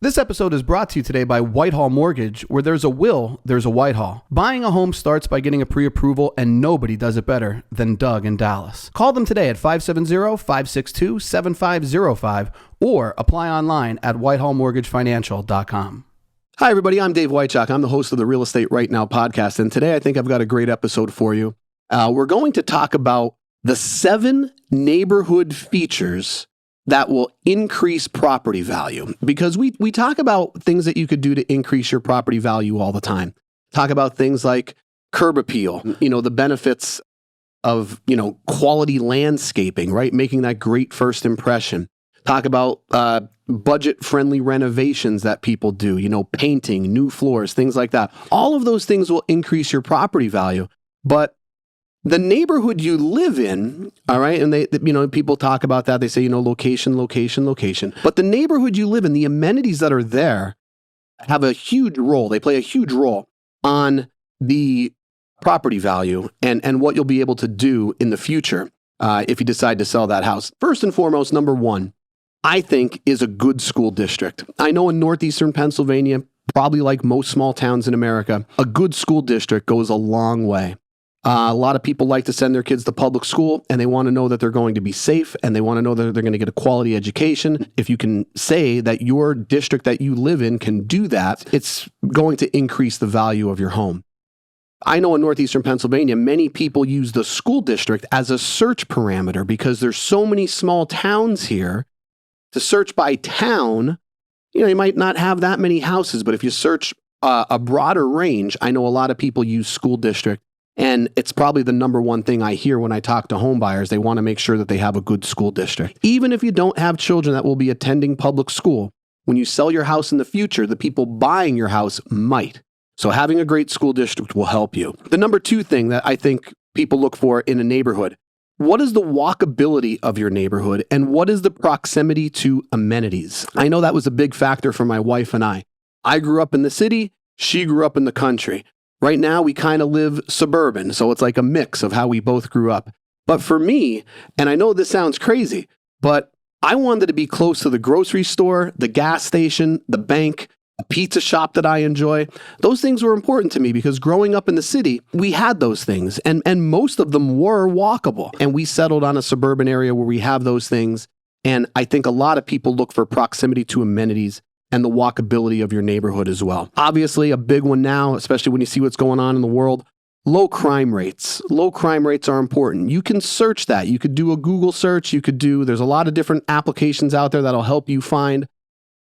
This episode is brought to you today by Whitehall Mortgage, where there's a will, there's a Whitehall. Buying a home starts by getting a pre-approval, and nobody does it better than Doug in Dallas. Call them today at 570-562-7505 or apply online at whitehallmortgagefinancial.com. Hi, everybody. I'm Dave Whitechock. I'm the host of the Real Estate Right Now podcast, and today I think I've got a great episode for you. We're going to talk about the 7 neighborhood features that will increase property value, because we talk about things that you could do to increase your property value all the time. Talk about things like curb appeal, the benefits of, quality landscaping, right? Making that great first impression. Talk about budget-friendly renovations that people do, painting, new floors, things like that. All of those things will increase your property value, but the neighborhood you live in, all right, and people talk about that. They say, location, location, location. But the neighborhood you live in, the amenities that are there have a huge role. They play a huge role on the property value and what you'll be able to do in the future if you decide to sell that house. First and foremost, number one, I think, is a good school district. I know in northeastern Pennsylvania, probably like most small towns in America, a good school district goes a long way. A lot of people like to send their kids to public school, and they want to know that they're going to be safe, and they want to know that they're going to get a quality education. If you can say that your district that you live in can do that, it's going to increase the value of your home. I know in northeastern Pennsylvania, many people use the school district as a search parameter because there's so many small towns here. To search by town, you might not have that many houses, but if you search a broader range, I know a lot of people use school district. And it's probably the number one thing I hear when I talk to home buyers. They want to make sure that they have a good school district. Even if you don't have children that will be attending public school, when you sell your house in the future, the people buying your house might. So having a great school district will help you. The number 2 thing that I think people look for in a neighborhood, what is the walkability of your neighborhood and what is the proximity to amenities? I know that was a big factor for my wife and I. I grew up in the city. She grew up in the country. Right now, we kind of live suburban, so it's like a mix of how we both grew up. But for me, and I know this sounds crazy, but I wanted to be close to the grocery store, the gas station, the bank, a pizza shop that I enjoy. Those things were important to me because growing up in the city, we had those things, and most of them were walkable. And we settled on a suburban area where we have those things, and I think a lot of people look for proximity to amenities and the walkability of your neighborhood as well. Obviously, a big one now, especially when you see what's going on in the world, low crime rates. Low crime rates are important. You can search that. You could do a Google search. There's a lot of different applications out there that'll help you find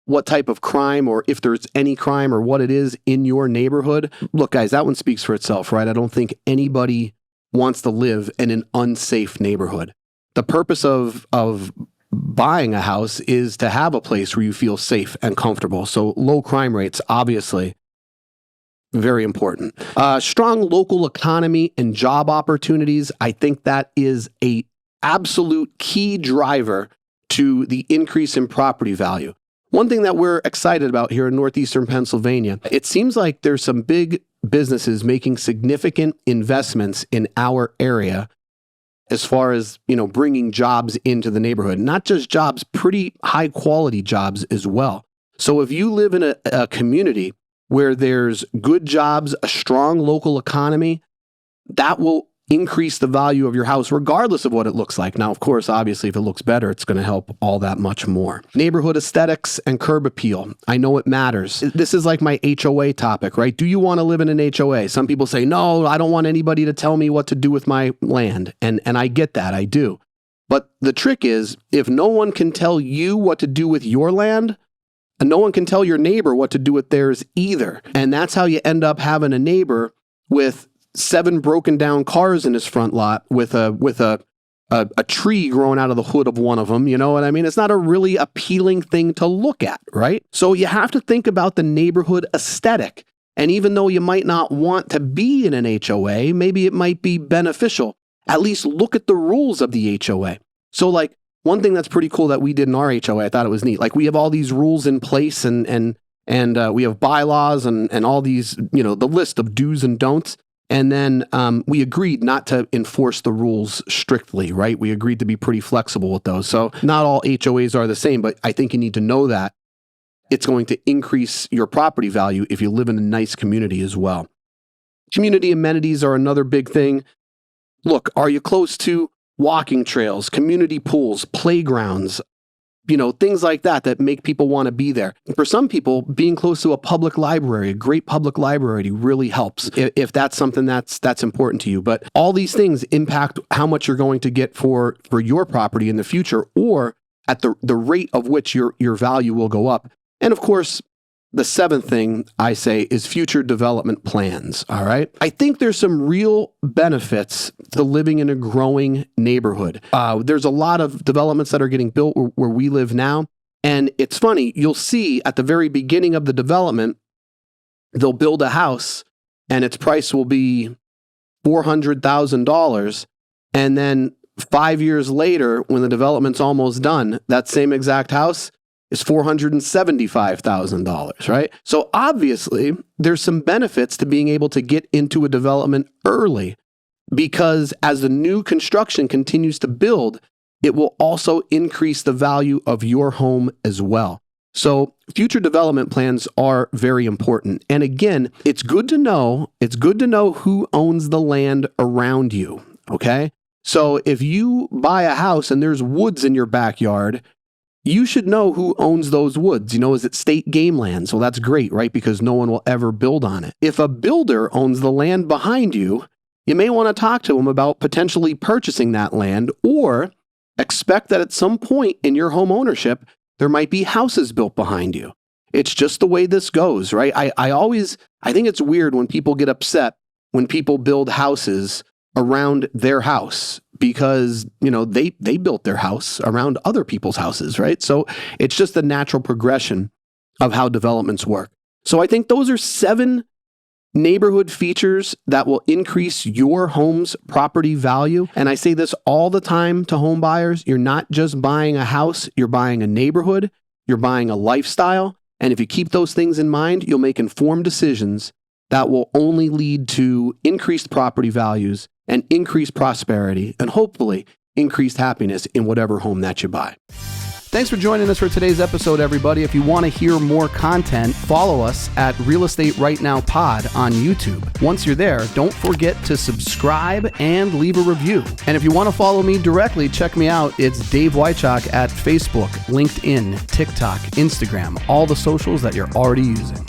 what type of crime or if there's any crime or what it is in your neighborhood. Look, guys, that one speaks for itself, right? I don't think anybody wants to live in an unsafe neighborhood. The purpose of buying a house is to have a place where you feel safe and comfortable. So low crime rates, obviously, very important. Strong local economy and job opportunities. I think that is a absolute key driver to the increase in property value. One thing that we're excited about here in northeastern Pennsylvania, it seems like there's some big businesses making significant investments in our area as far as, bringing jobs into the neighborhood. Not just jobs, pretty high quality jobs as well. So if you live in a community where there's good jobs, a strong local economy, that will increase the value of your house regardless of what it looks like. Now, of course, obviously, if it looks better, it's going to help all that much more. Neighborhood aesthetics and curb appeal. I know it matters. This is like my HOA topic, right? Do you want to live in an HOA? Some people say, no, I don't want anybody to tell me what to do with my land. And I get that. I do. But the trick is, if no one can tell you what to do with your land, and no one can tell your neighbor what to do with theirs either. And that's how you end up having a neighbor with 7 broken down cars in his front lot with a tree growing out of the hood of one of them. You know what I mean? It's not a really appealing thing to look at, right? So you have to think about the neighborhood aesthetic. And even though you might not want to be in an HOA, maybe it might be beneficial. At least look at the rules of the HOA. So like one thing that's pretty cool that we did in our HOA, I thought it was neat. Like we have all these rules in place and we have bylaws and all these, the list of do's and don'ts. And then we agreed not to enforce the rules strictly, right? We agreed to be pretty flexible with those. So not all HOAs are the same, but I think you need to know that it's going to increase your property value if you live in a nice community as well. Community amenities are another big thing. Look, are you close to walking trails, community pools, playgrounds, things like that make people want to be there? For some people, being close to a public library, a great public library really helps if that's something that's important to you. But all these things impact how much you're going to get for your property in the future, or at the rate of which your value will go up. And of course, the seventh thing I say is future development plans, all right? I think there's some real benefits to living in a growing neighborhood. There's a lot of developments that are getting built where we live now. And it's funny, you'll see at the very beginning of the development, they'll build a house and its price will be $400,000. And then 5 years later, when the development's almost done, that same exact house is $475,000, right? So obviously, there's some benefits to being able to get into a development early, because as the new construction continues to build, it will also increase the value of your home as well. So future development plans are very important. And again, it's good to know who owns the land around you, okay? So if you buy a house and there's woods in your backyard, you should know who owns those woods. Is it state game land? So that's great, right? Because no one will ever build on it. If a builder owns the land behind you, you may want to talk to them about potentially purchasing that land, or expect that at some point in your home ownership, there might be houses built behind you. It's just the way this goes, right? I think it's weird when people get upset when people build houses around their house, because, they built their house around other people's houses, right? So it's just the natural progression of how developments work. So I think those are 7 neighborhood features that will increase your home's property value. And I say this all the time to home buyers. You're not just buying a house, you're buying a neighborhood, you're buying a lifestyle. And if you keep those things in mind, you'll make informed decisions that will only lead to increased property values and increased prosperity, and hopefully increased happiness in whatever home that you buy. Thanks for joining us for today's episode, everybody. If you want to hear more content, follow us at Real Estate Right Now Pod on YouTube. Once you're there, don't forget to subscribe and leave a review. And if you want to follow me directly, check me out. It's Dave Wychak at Facebook, LinkedIn, TikTok, Instagram, all the socials that you're already using.